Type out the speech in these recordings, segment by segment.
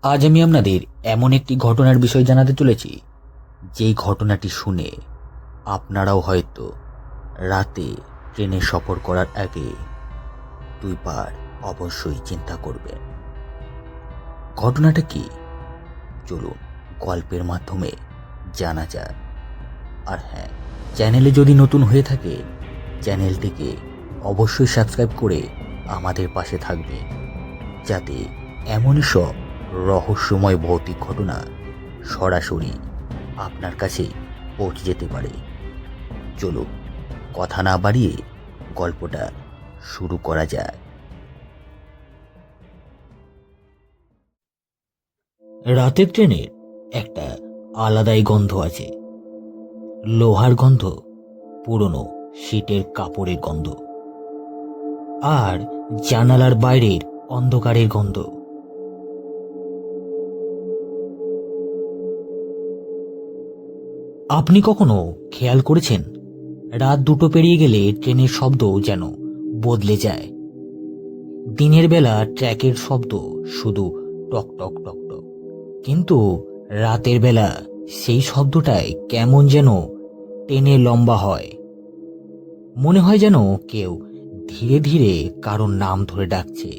আজ আমি আপনাদের এমন একটি ঘটনার বিষয় জানাতে চলেছি, যেই ঘটনাটি শুনে আপনারাও হয়তো রাতে ট্রেনে সফর করার আগে দুইবার অবশ্যই চিন্তা করবেন। ঘটনাটা কি, চলুন গল্পের মাধ্যমে জানা যাক। আর হ্যাঁ, চ্যানেলে যদি নতুন হয়ে থাকে চ্যানেলটিকে অবশ্যই সাবস্ক্রাইব করে আমাদের পাশে থাকবেন, যাতে এমনই সব রহস্যময় ভৌতিক ঘটনা সরাসরি আপনার কাছে পৌঁছে যেতে পারে। চলো কথা না বাড়িয়ে গল্পটা শুরু করা যায়। রাতের ট্রেনের একটা আলাদাই গন্ধ আছে। লোহার গন্ধ, পুরনো শীতের কাপড়ের গন্ধ, আর জানালার বাইরের অন্ধকারের গন্ধ। আপনি কখনো খেয়াল করেছেন, রাত 2টো পেরিয়ে গেলে ট্রেনের শব্দ যেন বদলে যায়? দিনের বেলা ট্র্যাকের শব্দ শুধু টক টক টক টক, কিন্তু রাতের বেলা সেই শব্দটাই কেমন যেন টেনে লম্বা হয়। মনে হয় যেন কেউ ধীরে ধীরে কারোর নাম ধরে ডাকছে।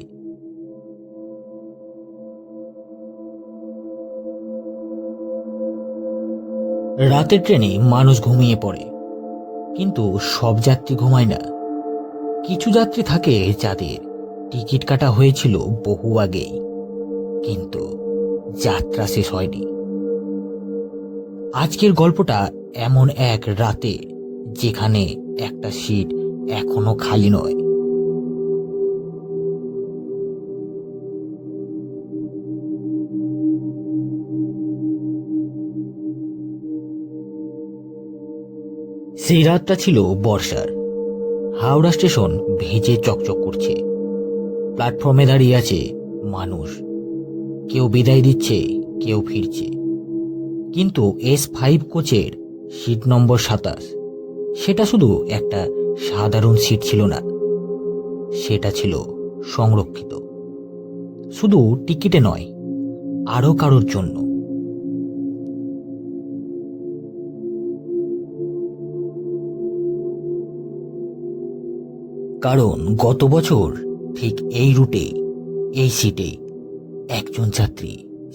রাতের ট্রেনে মানুষ ঘুমিয়ে পড়ে, কিন্তু সব যাত্রী ঘুমায় না। কিছু যাত্রী থাকে যাদের টিকিট কাটা হয়েছিল বহু আগেই, কিন্তু যাত্রা শেষ হয়নি। আজকের গল্পটা এমন এক রাতে যেখানে একটা সিট এখনো খালি নয়। সেই রাতটা ছিল বর্ষার। হাওড়া স্টেশন ভেজে চকচক করছে। প্ল্যাটফর্মে দাঁড়িয়ে আছে মানুষ, কেউ বিদায় দিচ্ছে, কেউ ফিরছে। কিন্তু S5 কোচের সিট নম্বর 27, সেটা শুধু একটা সাধারণ সিট ছিল না, সেটা ছিল সংরক্ষিত। শুধু টিকিটে নয়, আরো কারোর জন্য। কারণ গত বছর ঠিক এই রুটে, এই সিটে একজন যাত্রী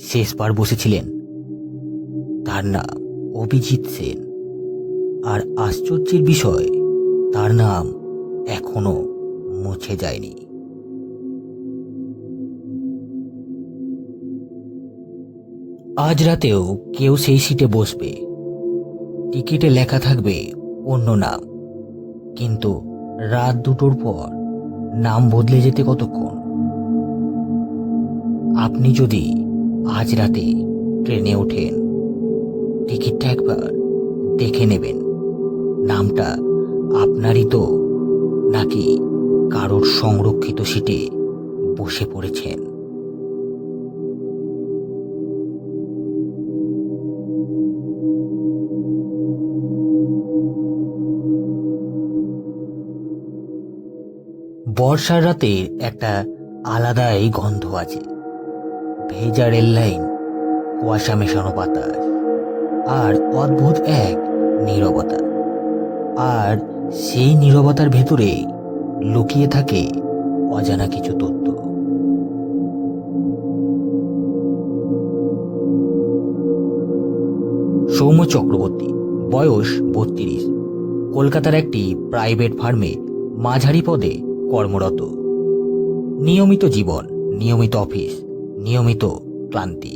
শেষবার বসেছিলেন। তার নাম অভিজিৎ সেন। আর আশ্চর্যের বিষয়, তার নাম এখনো মুছে যায়নি। আজ রাতেও কেউ সেই সিটে বসবে। টিকিটে লেখা থাকবে অন্য নাম, কিন্তু রাত 2টোর পর নাম বদলে যেতে কতক্ষণ? আপনি যদি আজ রাতে ট্রেনে ওঠেন, টিকিটটা একবার দেখে নেবেন, নামটা আপনারই তো, নাকি কারোর সংরক্ষিত সিটে বসে পড়েছেন। বর্ষার রাতের একটা আলাদাই গন্ধ আছে। ভেজা রেল লাইন, কুয়াশা মেশানো বাতাস, আর অদ্ভুত এক নীরবতা। আর সেই নীরবতার ভেতরে লুকিয়ে থাকে অজানা কিছু তথ্য। সৌম্য চক্রবর্তী, বয়স 32, কলকাতার একটি প্রাইভেট ফার্মে মাঝারি পদে কর্মরত। নিয়মিত জীবন, নিয়মিত অফিস, নিয়মিত ক্লান্তি।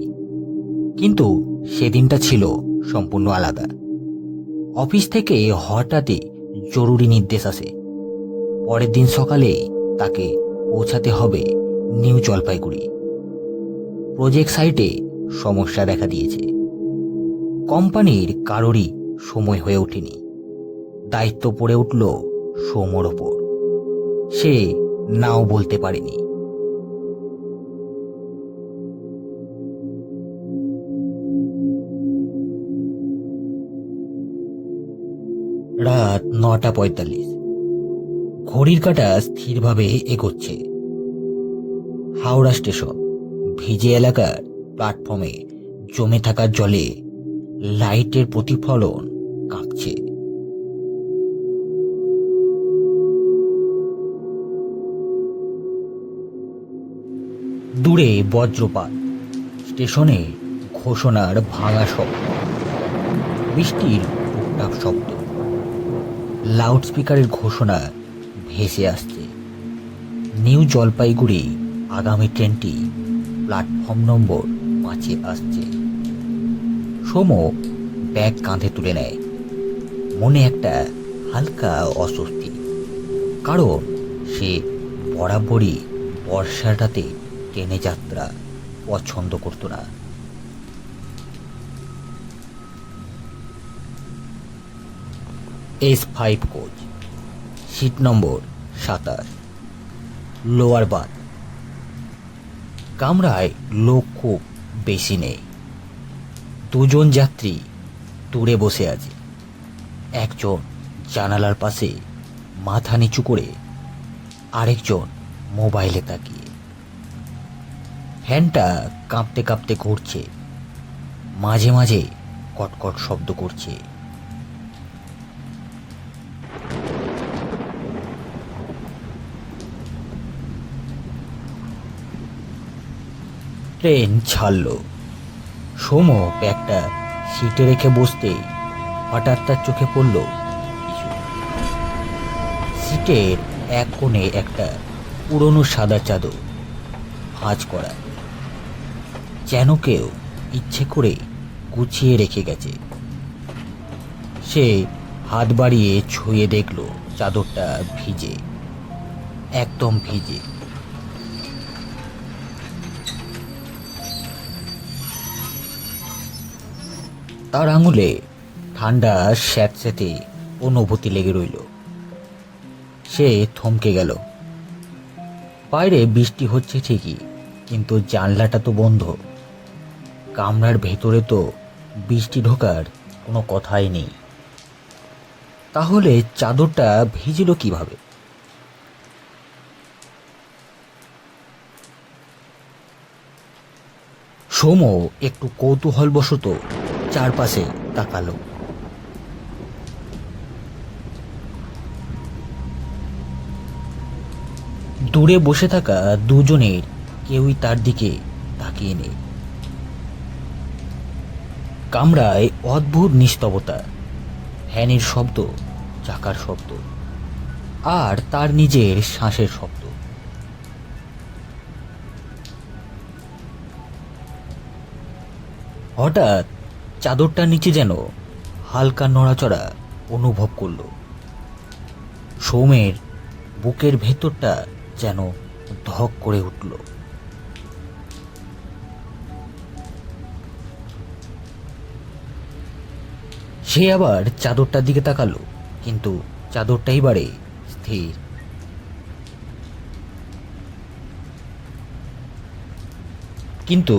কিন্তু সেদিনটা ছিল সম্পূর্ণ আলাদা। অফিস থেকে হঠাৎই জরুরি নির্দেশ আসে। পরের দিন সকালে তাকে পৌঁছাতে হবে নিউ জলপাইগুড়ি। প্রজেক্ট সাইটে সমস্যা দেখা দিয়েছে। কোম্পানির কারোরই সময় হয়ে ওঠেনি। দায়িত্ব পড়ে উঠল সৌম্যর ওপর। সে নাও বলতে পারেনি। রাত 9টা 45, ঘড়ির কাঁটা স্থিরভাবে এগোচ্ছে। হাওড়া স্টেশন, ভিজে এলাকার প্ল্যাটফর্মে জমে থাকা জলে লাইটের প্রতিফলন কাঁপছে। দূরে বজ্রপাত, স্টেশনে ঘোষণার ভাঙা শব্দ, বৃষ্টির টুকটাক শব্দ, লাউডস্পিকারের ঘোষণা ভেসে আসছে। নিউ জলপাইগুড়ি আগামী ট্রেনটি প্ল্যাটফর্ম নম্বর 5-এ আসছে। সোম ব্যাগ কাঁধে তুলে নেয়। মনে একটা হালকা অস্বস্তি, কারণ সে বরাবরই বর্ষাটাতে ট্রেনে যাত্রা পছন্দ করত না। S5 coach, seat number 27, lower berth. কামরায় লোক খুব বেশি নেই। দুজন যাত্রী দূরে বসে আছে। একজন জানালার পাশে মাথা নিচু করে, আরেকজন মোবাইলে তাকিয়ে। ফ্যানটা কাঁপতে কাঁপতে ঘুরছে, মাঝে মাঝে কটকট শব্দ করছে। ট্রেন ছাড়ল। সোম ব্যাগটা সিটে রেখে বসতেই হঠাৎ তার চোখে পড়ল কিছু। সিটের এক কোণে একটা পুরনো সাদা চাদর ভাঁজ করা, যেন কেউ ইচ্ছে করে গুছিয়ে রেখে গেছে। সে হাত বাড়িয়ে ছুঁয়ে দেখল চাদরটা ভিজে, একদম ভিজে। তার আঙুলে ঠান্ডা স্যাঁতস্যাঁতে অনুভূতি লেগে রইল। সে থমকে গেল। বাইরে বৃষ্টি হচ্ছে ঠিকই, কিন্তু জানলাটা তো বন্ধ। কামরার ভেতরে তো বৃষ্টি ঢোকার কোনো কথাই নেই। তাহলে চাদরটা ভিজল কিভাবে? সোম একটু কৌতূহলবশত চারপাশে তাকালো। দূরে বসে থাকা দুজনের কেউই তার দিকে তাকিয়ে নেই। কামরায় অদ্ভুত নিস্তবতা, ফ্যানের শব্দ, চাকার শব্দ, আর তার নিজের শ্বাসের শব্দ। হঠাৎ চাদরটার নিচে যেন হালকা নড়াচড়া অনুভব করল। সোমের বুকের ভেতরটা যেন ধক করে উঠল। সে আবার চাদরটার দিকে তাকালো, কিন্তু চাদরটা এবারে স্থির। কিন্তু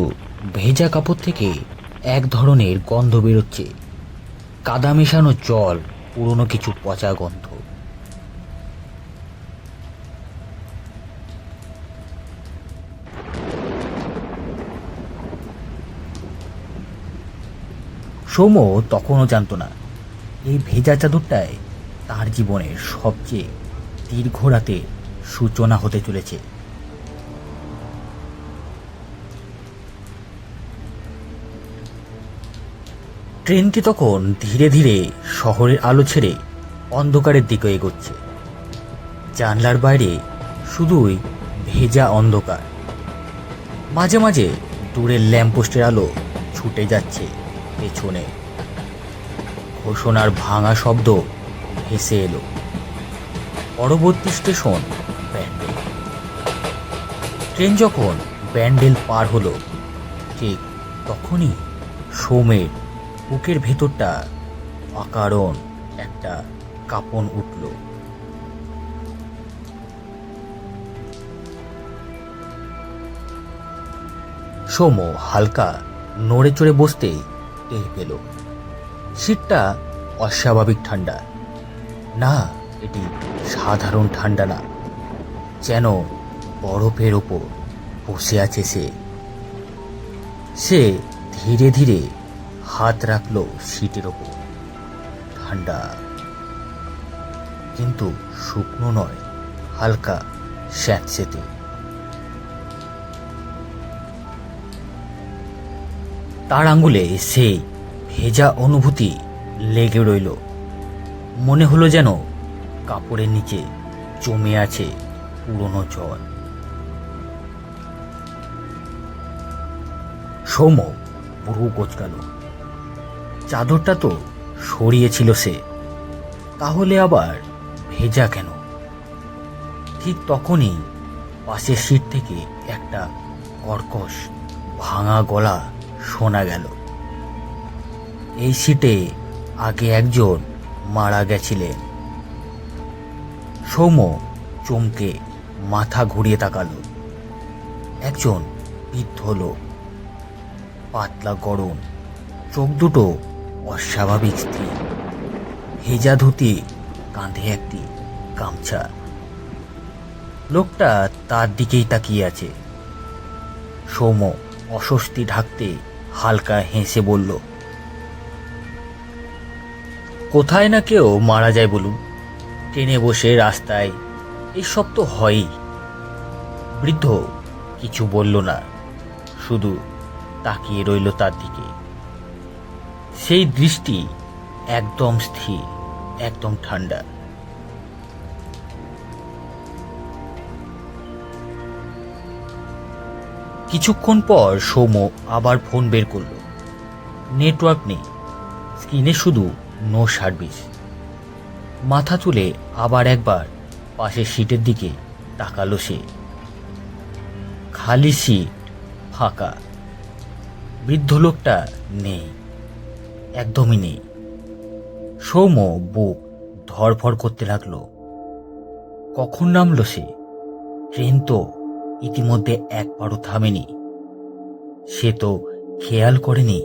ভেজা কাপড় থেকে এক ধরনের গন্ধ বেরোচ্ছে, কাদা মেশানো জল, পুরনো কিছু পচা গন্ধ। সোম তখনও জানত না এই ভেজা চাদরটায় তার জীবনের সবচেয়ে দীর্ঘ রাতের সূচনা হতে চলেছে। ট্রেনটি তখন ধীরে ধীরে শহরের আলো ছেড়ে অন্ধকারের দিকে এগোচ্ছে। জানলার বাইরে শুধুই ভেজা অন্ধকার। মাঝে মাঝে দূরের ল্যাম্পপোস্টের আলো ছুটে যাচ্ছে পেছনে। ঘোষণার ভাঙা শব্দ ভেসে এলো। পরবর্তী স্টেশন ব্যান্ডেল। ট্রেন যখন ব্যান্ডেল পার হলো, ঠিক তখনই সোমের বুকের ভেতরটা অকারণ একটা কাঁপন উঠল। সোম হালকা নড়ে চড়ে বসতেই টের পেল সিটটা অস্বাভাবিক ঠান্ডা। না, এটি সাধারণ ঠান্ডা না, যেন বরফের ওপর বসে আছে সে। সে ধীরে ধীরে হাত রাখলো সিটের ওপর। ঠান্ডা, কিন্তু শুকনো নয়, হালকা স্যাঁতসেঁতে। তার আঙ্গুলে সেই ভেজা অনুভূতি লেগে রইল। মনে হলো যেন কাপড়ের নিচে জমে আছে পুরনো জল। সৌম্য ভ্রু কোঁচকাল। চাদরটা তো সরিয়েছিল সে, তাহলে আবার ভেজা কেন? ঠিক তখনই পাশের সিট থেকে একটা কর্কশ ভাঙা গলা শোনা গেল। এই সিটে আগে একজন মারা গেছিলেন। সৌম্য চমকে মাথা ঘুরিয়ে তাকালো। একজন বৃদ্ধ লোক, পাতলা গড়ন, চোখ দুটো অস্বাভাবিক স্থির, ভেজা ধুতি, কাঁধে একটি গামছা। লোকটা তার দিকেই তাকিয়ে আছে। সৌম্য অস্বস্তি ঢাকতে হালকা হেসে বলল, কোথায় না কেউ মারা যায় বলুন, ট্রেনে বসে রাস্তায়, এসব তো হয়ই। বৃদ্ধ কিছু বলল না, শুধু তাকিয়ে রইল তার দিকে। সেই দৃষ্টি একদম স্থির, একদম ঠান্ডা। কিছুক্ষণ পর সৌম্য আবার ফোন বের করল। নেটওয়ার্ক নেই, স্ক্রিনে শুধু নো সার্ভিস। মাথা তুলে আবার একবার পাশের সিটের দিকে তাকালো সে। খালি সিট, ফাঁকা। বৃদ্ধ লোকটা নেই, একদমই নেই। সৌম্য বুক ধড়ফড় করতে লাগলো। কখন নামলো সে? ট্রেন তো ইতিমধ্যে একবারও থামেনি। সে তো খেয়াল করেনি।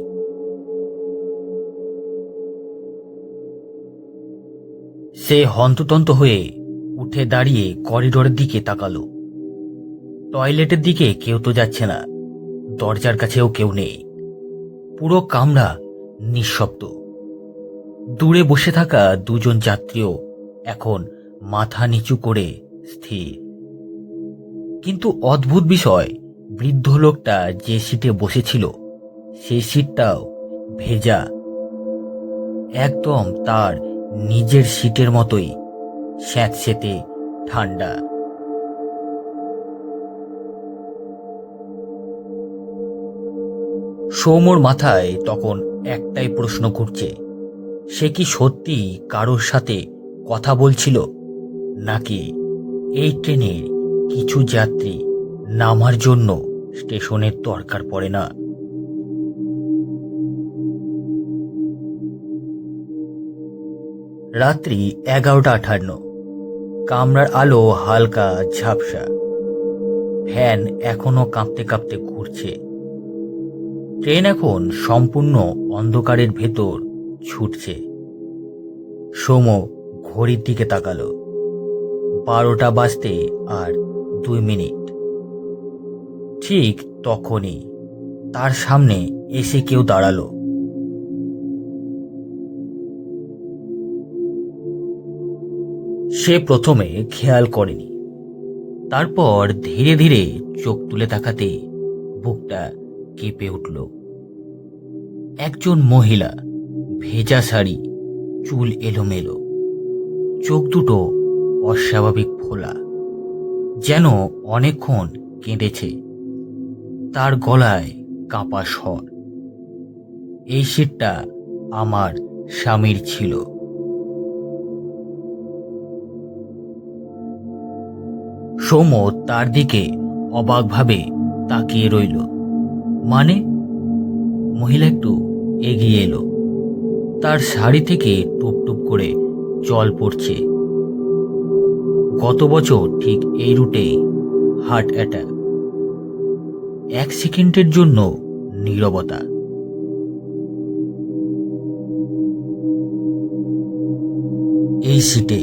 সে হন্ততন্ত হয়ে উঠে দাঁড়িয়ে করিডোরের দিকে তাকালো। টয়লেটের দিকে কেউ তো যাচ্ছে না, দরজার কাছেও কেউ নেই। পুরো কামরা নিঃশব্দ। দূরে বসে থাকা দুজন যাত্রীও এখন মাথা নিচু করে স্থির। কিন্তু অদ্ভুত বিষয়, বৃদ্ধ লোকটা যে সিটে বসেছিল সেই সিটটাও ভেজা, একদম তার নিজের সিটের মতোই স্যাঁতসেঁতে ঠান্ডা। সৌম্যর মাথায় তখন একটাই প্রশ্ন ঘুরছে, সে কি সত্যি কারোর সাথে কথা বলছিল, নাকি এই ট্রেনের কিছু যাত্রী নামার জন্য স্টেশনের দরকার পড়ে না। রাত্রি 11:58। কামরার আলো হালকা ঝাপসা। ফ্যান এখনো কাঁপতে কাঁপতে ঘুরছে। ট্রেন এখন সম্পূর্ণ অন্ধকারের ভেতর ছুটছে। সৌম্য ঘড়ির দিকে তাকালো। 12টা বাজতে আর 2 মিনিট। ঠিক তখনই তার সামনে এসে কেউ দাঁড়ালো। সে প্রথমে খেয়াল করেনি, তারপর ধীরে ধীরে চোখ তুলে তাকাতে বুকটা কেঁপে উঠল। একজন মহিলা, ভেজা শাড়ি, চুল এলোমেলো, চোখ দুটো অস্বাভাবিক ফোলা, যেন অনেকক্ষণ কেঁদেছে। তার গলায় কাঁপা স্বর, এই সিটটা আমার স্বামীর ছিল। সৌম্য তার দিকে অবাকভাবে তাকিয়ে রইল। মানে? মহিলা একটু এগিয়ে এলো। তার শাড়ি থেকে টুপ টুপ করে জল পড়ছে। গত বছর ঠিক এই রুটে হার্ট অ্যাটাক। 1 সেকেন্ডের জন্য নীরবতা। এই সিটে।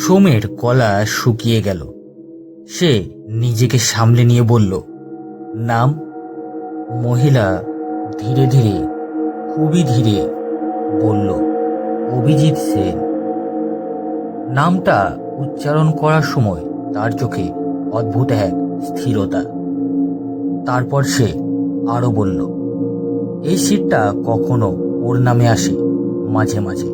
সৌম্যের গলা শুকিয়ে গেল। সে নিজেকে সামলে নিয়ে বলল, নাম? মহিলা ধীরে ধীরে, খুবই ধীরে বলল, অভিজিৎ সেন। নামটা উচ্চারণ করার সময় তার চোখে অদ্ভুত এক স্থিরতা। তারপর সে আরো বলল, এই সিটটা কখনো ওর নামে আসে, মাঝে মাঝে।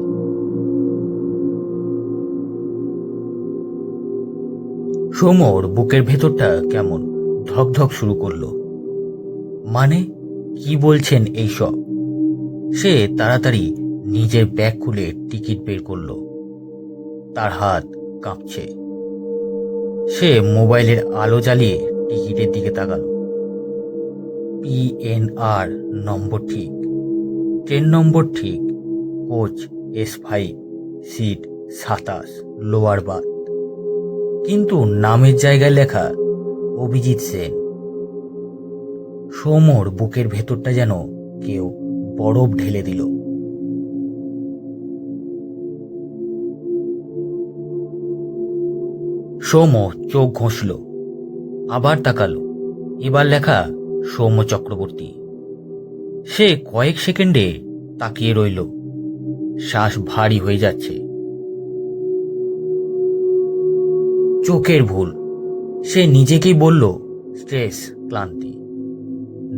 সৌম্যর বুকের ভেতরটা কেমন ধকধক শুরু করলো। মানে, কি বলছেন এইসব? সে তাড়াতাড়ি নিজের ব্যাগ খুলে টিকিট বের করলো। তার হাত কাঁপছে। সে মোবাইলের আলো জ্বালিয়ে টিকিটের দিকে তাকালো। PNR নম্বর ঠিক, ট্রেন নম্বর ঠিক, coach S5, seat 27, lower birth. কিন্তু নামের জায়গায় লেখা অভিজিৎ সেন। সৌম্যর বুকের ভেতরটা যেন কেউ বরফ ঢেলে দিল। সৌম্য চোখ ঘষল, আবার তাকালো। এবার লেখা সৌম্য চক্রবর্তী। সে কয়েক সেকেন্ডে তাকিয়ে রইল। শ্বাস ভারী হয়ে যাচ্ছে। চোখের ভুল, সে নিজেকেই বলল, স্ট্রেস, ক্লান্তি।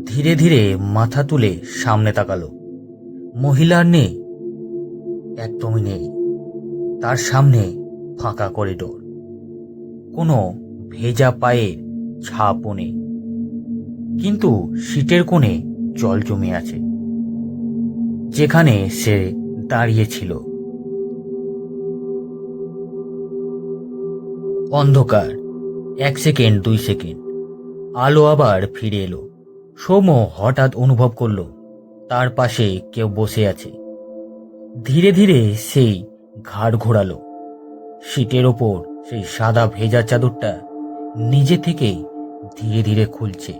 ধীরে ধীরে মাথা তুলে সামনে তাকালো। মহিলার নেই, একদমই নেই। তার সামনে ফাঁকা করিডোর, কোনো ভেজা পায়ের ছাপও নেই। কিন্তু সিটের কোণে জল জমে আছে, যেখানে সে দাঁড়িয়েছিল। অন্ধকার। 1 সেকেন্ড, 2 সেকেন্ড, আলো আবার ফিরে এলো। সৌম্য হঠাৎ অনুভব করলো তার পাশে কেউ বসে আছে। ধীরে ধীরে সেই ঘাড় ঘোরালো। সিটের ওপর সেই সাদা ভেজা চাদরটা নিজে থেকেই ধীরে ধীরে খুলছে।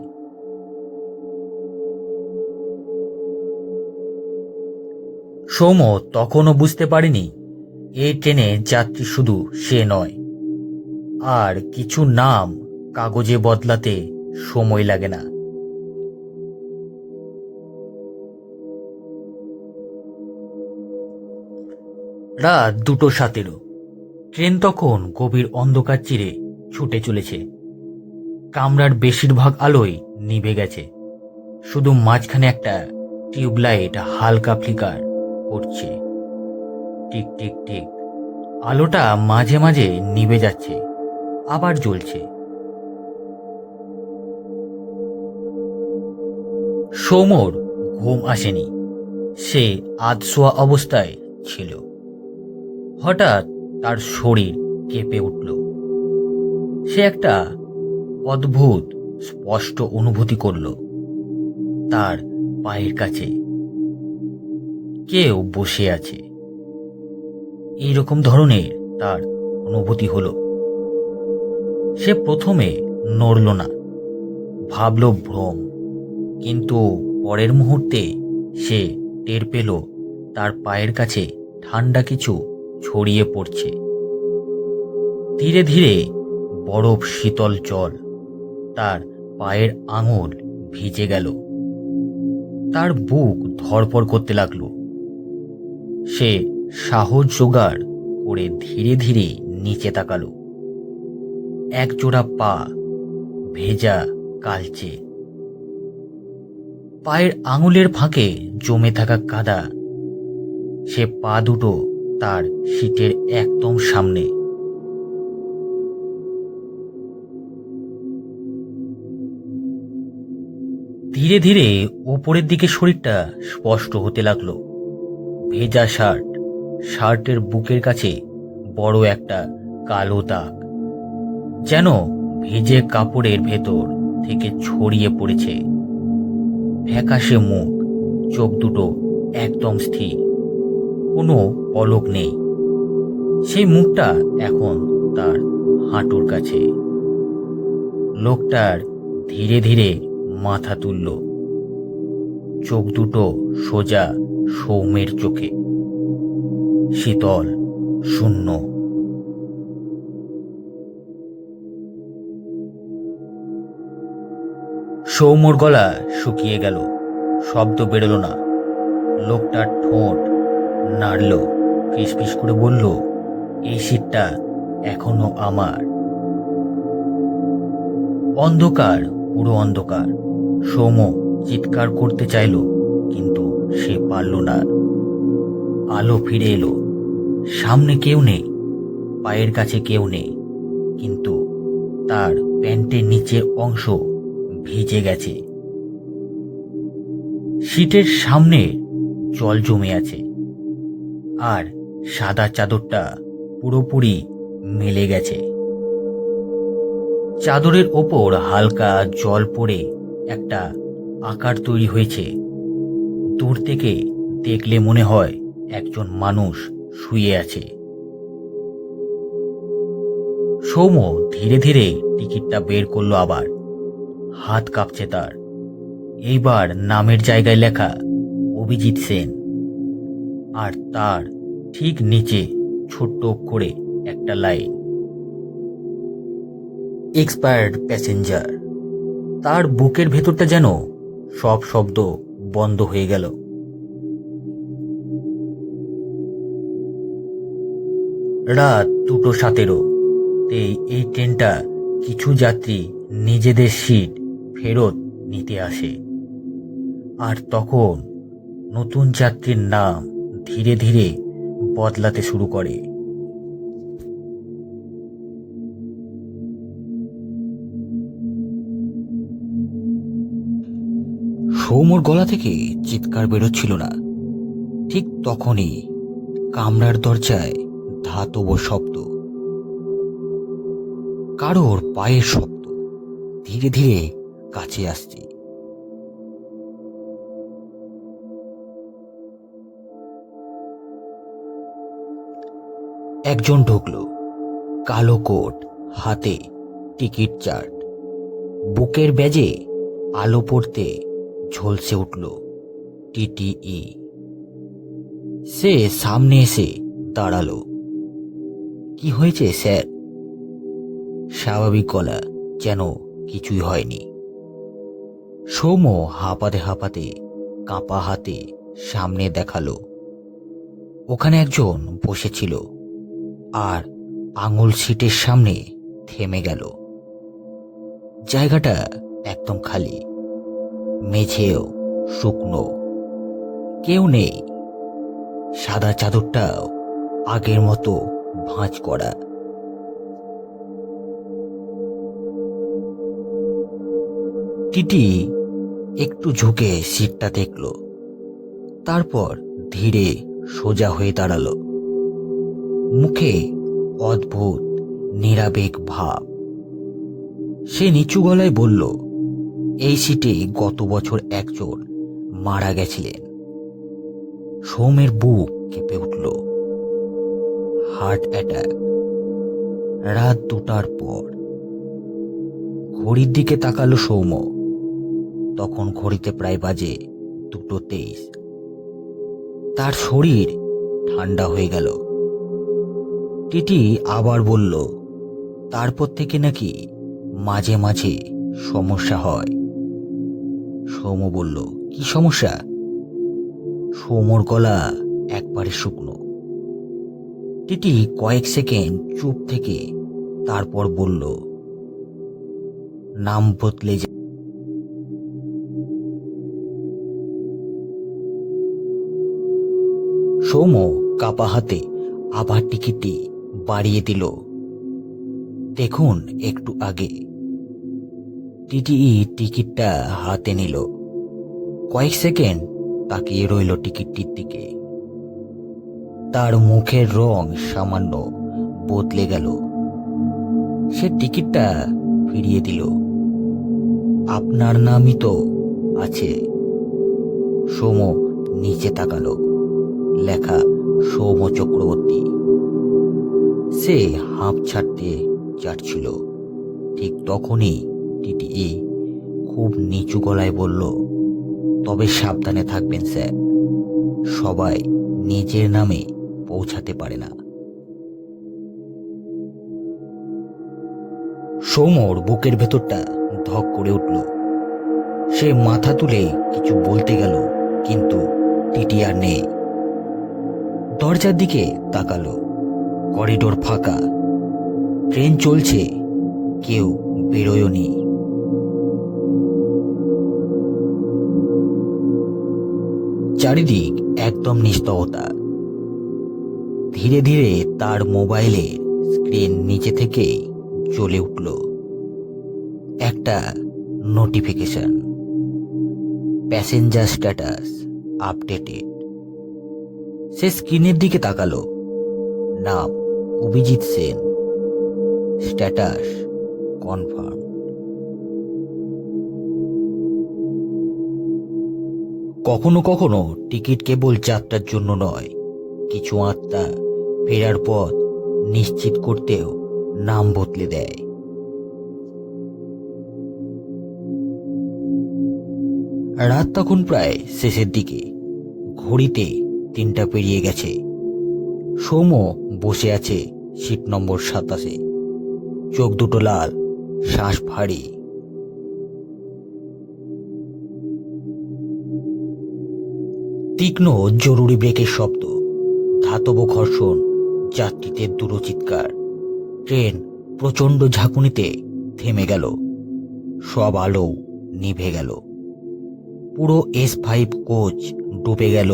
সৌম্য তখনও বুঝতে পারেনি এই ট্রেনে যাত্রী শুধু সে নয়। আর কিছু নাম কাগজে বদলাতে সময় লাগে না। রাত 2:17। ট্রেন তখন গভীর অন্ধকার চিরে ছুটে চলেছে। কামরার বেশিরভাগ আলোই নিভে গেছে। শুধু মাঝখানে একটা টিউবলাইট হালকা ফ্লিকার করছে। Tick tick tick. আলোটা মাঝে মাঝে নিভে যাচ্ছে, আবার জ্বলছে। সৌম্যর ঘুম আসেনি। সে আধশোয়া অবস্থায় ছিল। হঠাৎ তার শরীর কেঁপে উঠল। সে একটা অদ্ভুত স্পষ্ট অনুভূতি করল। তার পায়ের কাছে কেউ বসে আছে। এইরকম ধরনের তার অনুভূতি হলো। সে প্রথমে নড়ল না, ভাবল ভ্রম। কিন্তু পরের মুহূর্তে সে টের পেল তার পায়ের কাছে ঠান্ডা কিছু ছড়িয়ে পড়ছে। ধীরে ধীরে বরফ শীতল জল তার পায়ের আঙুল ভিজে গেল। তার বুক ধড়ফড় করতে লাগলো। সে সাহস জোগাড় করে ধীরে ধীরে নিচে তাকালো। এক জোড়া পা, ভেজা, কালচে। পায়ের আঙুলের ফাঁকে জমে থাকা কাদা। সে পা দুটো তার সিটের একদম সামনে। ধীরে ধীরে ওপরের দিকে শরীরটা স্পষ্ট হতে লাগলো। ভেজা শার্ট, শার্টের বুকের কাছে বড় একটা কালো দাগ, যেন ভেজে কাপড়ের ভেতর থেকে ছড়িয়ে পড়েছে। ফ্যাকাশে মুখ, চোখ দুটো একদম স্থির, কোনো পলক নেই। সেই মুখটা এখন তার হাঁটুর কাছে। লোকটার ধীরে ধীরে মাথা তুলল। চোখ দুটো সোজা সৌম্যের চোখে, শীতল, শূন্য। সৌম্যর গলা শুকিয়ে গেল, শব্দ বেরোলো না। লোকটার ঠোঁট নাড়ল, ফিসফিস করে বলল, এই সিটটা এখনো আমার। অন্ধকার, পুরো অন্ধকার। সৌম্য চিৎকার করতে চাইল, কিন্তু সে পারল না। আলো ফিরে এলো। সামনে কেউ নেই, পায়ের কাছে কেউ নেই, কিন্তু তার প্যান্টের নিচের অংশ ভিজে গেছে। সিটের সামনে জল জমে আছে, আর সাদা চাদরটা পুরোপুরি মেলে গেছে। চাদরের ওপর হালকা জল পড়ে একটা আকার তৈরি হয়েছে। দূর থেকে দেখলে মনে হয় একজন মানুষ শুয়ে আছে। সৌম্য ধীরে ধীরে টিকিটটা বের করলো আবার। হাত কাঁপছে তার। এইবার নামের জায়গায় লেখা অভিজিৎ সেন, আর তার ঠিক নিচে ছোট্ট অক্ষরে একটা লাইন, এক্সপায়ার্ড প্যাসেঞ্জার। তার বুকের ভেতরটা যেন সব শব্দ বন্ধ হয়ে গেল। রাত 2:17 এই ট্রেনটা কিছু যাত্রী নিজেদের সিট ফেরত নিতে আসে, আর তখন নতুন যাত্রীর নাম ধীরে ধীরে বদলাতে শুরু করে। সৌম্যর গলা থেকে চিৎকার বেরোচ্ছিল না। ঠিক তখনই কামরার দরজায় ধাতব শব্দ, কারোর পায়ের শব্দ ধীরে ধীরে কাছে আসছে। একজন ঢুকলো, কালো কোট, হাতে টিকিট চার্ট, বুকের ব্যাজে আলো পড়তে ঝলসে উঠল টিটিই। সে সামনে এসে দাঁড়ালো। কি হয়েছে স্যার? স্বাভাবিক গলা, যেন কিছুই হয়নি। সৌম্য হাঁপাতে হাঁপাতে কাঁপা হাতে সামনে দেখালো। ওখানে একজন বসেছিল, আর আঙুল সিটের সামনে থেমে গেল। জায়গাটা একদম খালি, মেঝেও শুকনো, কেউ নেই। সাদা চাদরটাও আগের মতো ভাঁজ করা। টিটি একটু ঝুঁকে সিটটা দেখল, তারপর ধীরে সোজা হয়ে দাঁড়ালো। মুখে অদ্ভুত নিরাবেগ ভাব। সে নিচু গলায় বলল, এই সিটে গত বছর একজন মারা গেছিলেন। সৌমের বুক কেঁপে উঠল। Heart attack. রাত 2টার পর। ঘড়ির দিকে তাকালো সৌম্য। তখন ঘড়িতে প্রায় বাজে 2:23। তার শরীর ঠান্ডা হয়ে গেল। টিটি আবার বলল, তারপর থেকে নাকি মাঝে মাঝে সমস্যা হয়। সৌম্য বলল, কি সমস্যা? সৌম্যর গলা একবারে শুকনো। টিটি কয়েক সেকেন্ড চুপ থেকে তারপর বলল, নাম বদলে যায়। সৌম্য কাপা হাতে আবার টিকিটটি বাড়িয়ে দিল। দেখুন একটু আগে। টিটিই টিকিটটা হাতে নিল। কয়েক সেকেন্ড তাকিয়ে রইল টিকিটটির দিকে। তার মুখের রং সামান্য বদলে গেল। সে টিকিটটা ফিরিয়ে দিল। আপনার নামই তো আছে। সৌম্য নিচে তাকালো, লেখা সৌম্য চক্রবর্তী। সে হাঁপ ছাড়তে যাচ্ছিল। ঠিক তখনই টিটিই খুব নিচু গলায় বলল, তবে সাবধানে থাকবেন স্যার, সবাই নিজের নামে পৌঁছাতে পারে না। সৌম্যর বুকের ভেতরটা ধক করে উঠল। সে মাথা তুলে কিছু বলতে গেল, কিন্তু টিটি আর নেই। দরজার দিকে তাকালো, করিডোর ফাঁকা, ট্রেন চলছে, কেউ বেরোয়নি। চারিদিক একদম নিস্তব্ধতা। ধীরে ধীরে তার মোবাইলের স্ক্রিন নিচে থেকে জ্বলে উঠল একটা নোটিফিকেশন, প্যাসেঞ্জার স্ট্যাটাস আপডেটেড। সে স্ক্রিনের দিকে তাকালো, নাম অভিজিৎ সেন, স্ট্যাটাস কনফার্ম। কখনো কখনো টিকিট কেবল যাত্রার জন্য নয়, কিছু আত্মা ফেরার পথ নিশ্চিত করতেও নাম বদলে দেয়। রাত তখন প্রায় শেষের দিকে, ঘড়িতে 3টা পেরিয়ে গেছে। সৌম বসে আছে সিট নম্বর 27, চোখ দুটো লাল, শ্বাস ভারী। তীক্ষ্ণ জরুরি ব্রেকের শব্দ, ধাতব ঘর্ষণ, যাত্রীদের দূরচিৎকার। ট্রেন প্রচণ্ড ঝাঁকুনিতে থেমে গেল, সব আলো নিভে গেল। পুরো S5 কোচ ডুবে গেল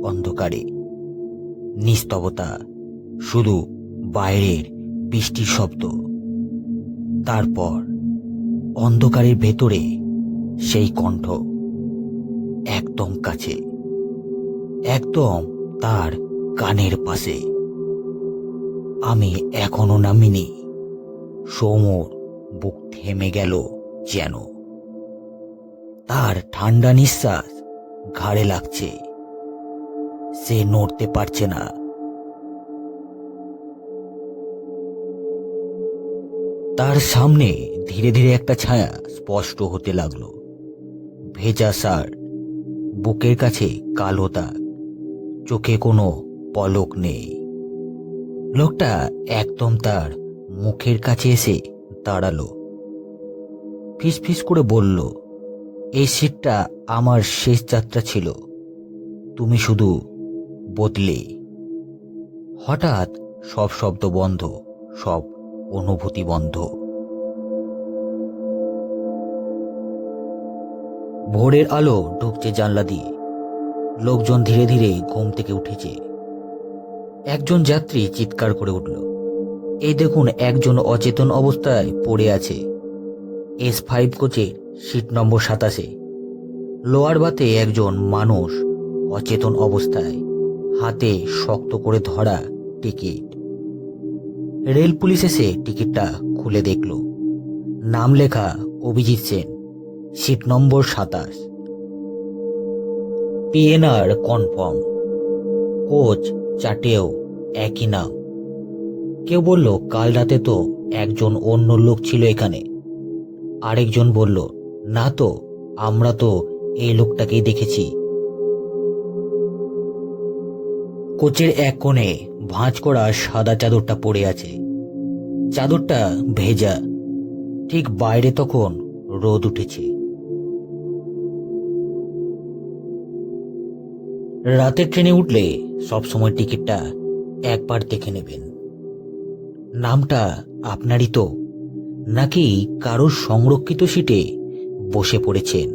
অন্ধকারে। নিস্তবতা, শুধু বাইরের বৃষ্টির শব্দ। তারপর অন্ধকারের ভেতরে সেই কণ্ঠ, একদম কাছে, একদম তার কানের পাশে। আমি এখনো নামিনি। সৌমর বুক থেমে গেল যেন। তার ঠান্ডা নিঃশ্বাস ঘাড়ে লাগছে, সে নড়তে পারছে না। তার সামনে ধীরে ধীরে একটা ছায়া স্পষ্ট হতে লাগলো। ভেজা শার্ট, বুকের কাছে কালো দাগ, চোখে কোনো পলক নেই। লোকটা একদম তার মুখের কাছে এসে দাঁড়ালো, ফিসফিস করে বলল, এই সিটটা আমার শেষ যাত্রা ছিল, তুমি শুধু বদলে। হঠাৎ সব শব্দ বন্ধ, সব অনুভূতি বন্ধ। ভোরের আলো ঢুকছে জানলা দিয়ে, লোকজন ধীরে ধীরে ঘুম থেকে উঠেছে। একজন যাত্রী চিৎকার করে উঠল, এই দেখুন, একজন অচেতন অবস্থায় পড়ে আছে S5 কোচের সিট নম্বর 27। লোয়ার বাতে একজন মানুষ অচেতন অবস্থায়, হাতে শক্ত করে ধরা টিকিট। রেল পুলিশ এসে টিকিটটা খুলে দেখল, নাম লেখা Abhijit Sen, seat number 27, PNR confirm, coach 4টেও একই নাম। কেউ বলল, কাল রাতে তো একজন অন্য লোক ছিল এখানে। আরেকজন বলল, না তো, আমরা তো এই লোকটাকেই দেখেছি। কোচের এক কোণে ভাঁজ করা সাদা চাদরটা পড়ে আছে, চাদরটা ভেজা। ঠিক বাইরে তখন রোদ উঠেছে। রাতের ট্রেনে উঠলে সবসময় টিকিটটা একবার দেখে নেবেন। নামটা আপনারই তো, নাকি কারোর সংরক্ষিত সিটে বসে পড়েছেন।